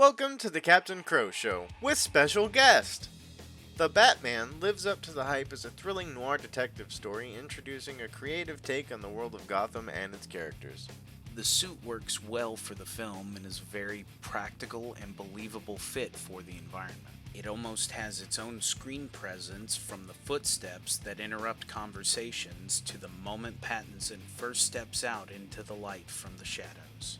Welcome to the Captain Crow Show with special guest. The Batman lives up to the hype as a thrilling noir detective story introducing a creative take on the world of Gotham and its characters. The suit works well for the film and is a very practical and believable fit for the environment. It almost has its own screen presence, from the footsteps that interrupt conversations to the moment Pattinson first steps out into the light from the shadows.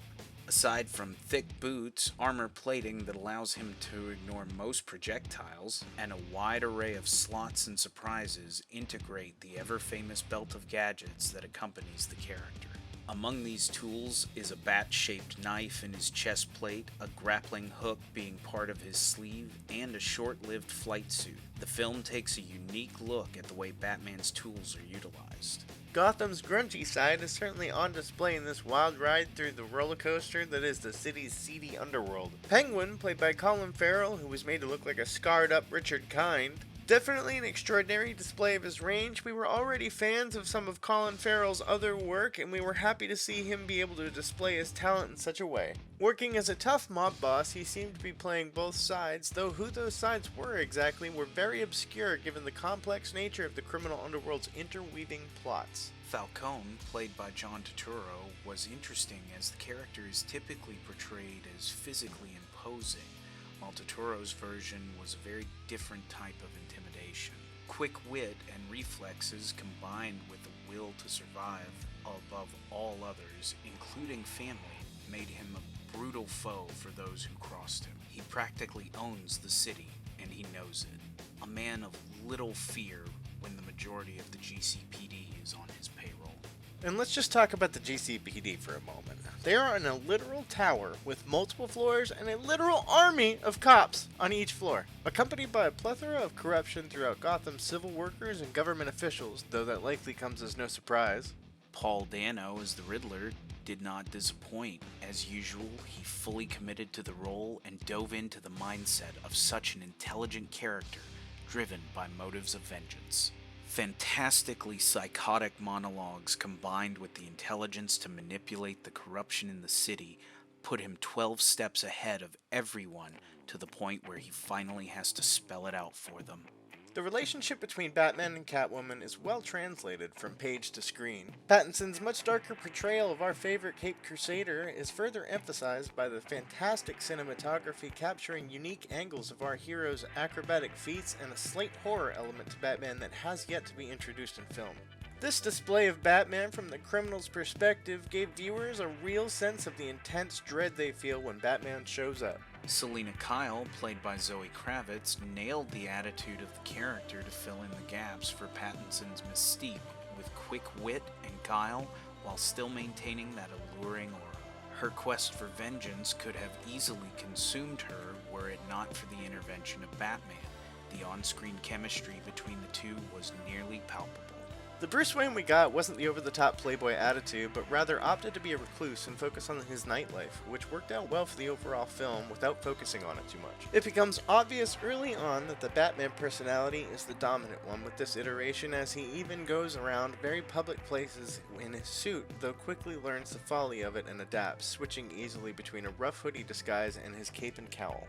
Aside from thick boots, armor plating that allows him to ignore most projectiles, and a wide array of slots and surprises integrate the ever-famous belt of gadgets that accompanies the character. Among these tools is a bat-shaped knife in his chest plate, a grappling hook being part of his sleeve, and a short-lived flight suit. The film takes a unique look at the way Batman's tools are utilized. Gotham's grungy side is certainly on display in this wild ride through the roller coaster that is the city's seedy underworld. Penguin, played by Colin Farrell, who was made to look like a scarred-up Richard Kind. Definitely an extraordinary display of his range. We were already fans of some of Colin Farrell's other work, and we were happy to see him be able to display his talent in such a way. Working as a tough mob boss, he seemed to be playing both sides, though who those sides were exactly were very obscure given the complex nature of the criminal underworld's interweaving plots. Falcone, played by John Turturro, was interesting as the character is typically portrayed as physically imposing, while Turturro's version was a very different type of intimidation. Quick wit and reflexes combined with a will to survive above all others, including family, made him a brutal foe for those who crossed him. He practically owns the city, and he knows it. A man of little fear when the majority of the GCPD is on his payroll. And let's just talk about the GCPD for a moment. They are in a literal tower with multiple floors and a literal army of cops on each floor, accompanied by a plethora of corruption throughout Gotham's civil workers and government officials, though that likely comes as no surprise. Paul Dano as the Riddler did not disappoint. As usual, he fully committed to the role and dove into the mindset of such an intelligent character driven by motives of vengeance. Fantastically psychotic monologues combined with the intelligence to manipulate the corruption in the city put him 12 steps ahead of everyone, to the point where he finally has to spell it out for them. The relationship between Batman and Catwoman is well translated from page to screen. Pattinson's much darker portrayal of our favorite Caped Crusader is further emphasized by the fantastic cinematography capturing unique angles of our hero's acrobatic feats and a slight horror element to Batman that has yet to be introduced in film. This display of Batman from the criminal's perspective gave viewers a real sense of the intense dread they feel when Batman shows up. Selina Kyle, played by Zoe Kravitz, nailed the attitude of the character to fill in the gaps for Pattinson's mystique with quick wit and guile while still maintaining that alluring aura. Her quest for vengeance could have easily consumed her were it not for the intervention of Batman. The on-screen chemistry between the two was nearly palpable. The Bruce Wayne we got wasn't the over-the-top playboy attitude, but rather opted to be a recluse and focus on his nightlife, which worked out well for the overall film without focusing on it too much. It becomes obvious early on that the Batman personality is the dominant one with this iteration, as he even goes around very public places in his suit, though quickly learns the folly of it and adapts, switching easily between a rough hoodie disguise and his cape and cowl.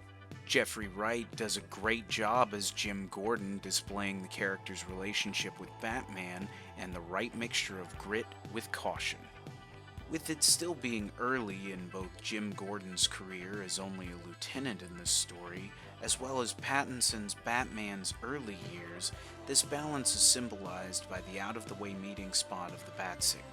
Jeffrey Wright does a great job as Jim Gordon, displaying the character's relationship with Batman and the right mixture of grit with caution. With it still being early in both Jim Gordon's career as only a lieutenant in this story, as well as Pattinson's Batman's early years, this balance is symbolized by the out-of-the-way meeting spot of the Bat Signal.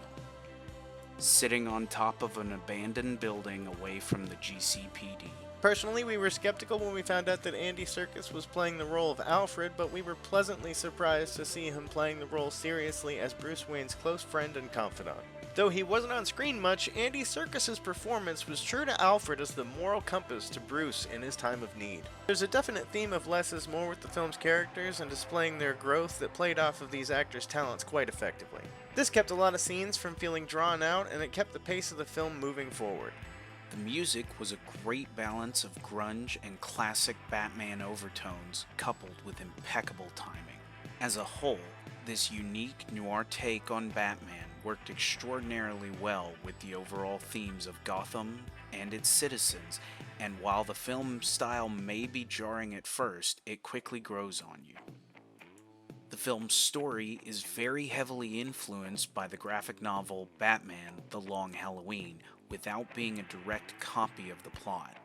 Sitting on top of an abandoned building away from the GCPD. Personally, we were skeptical when we found out that Andy Serkis was playing the role of Alfred, but we were pleasantly surprised to see him playing the role seriously as Bruce Wayne's close friend and confidant. Though he wasn't on screen much, Andy Serkis' performance was true to Alfred as the moral compass to Bruce in his time of need. There's a definite theme of less is more with the film's characters and displaying their growth that played off of these actors' talents quite effectively. This kept a lot of scenes from feeling drawn out, and it kept the pace of the film moving forward. The music was a great balance of grunge and classic Batman overtones, coupled with impeccable timing. As a whole, this unique noir take on Batman worked extraordinarily well with the overall themes of Gotham and its citizens, and while the film style may be jarring at first, it quickly grows on you. The film's story is very heavily influenced by the graphic novel Batman: The Long Halloween, without being a direct copy of the plot.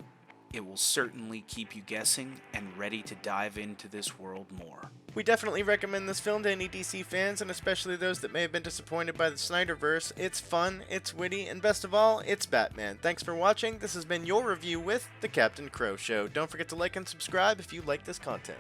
It will certainly keep you guessing and ready to dive into this world more. We definitely recommend this film to any DC fans, and especially those that may have been disappointed by the Snyderverse. It's fun, it's witty, and best of all, it's Batman. Thanks for watching. This has been your review with The Captain Crow Show. Don't forget to like and subscribe if you like this content.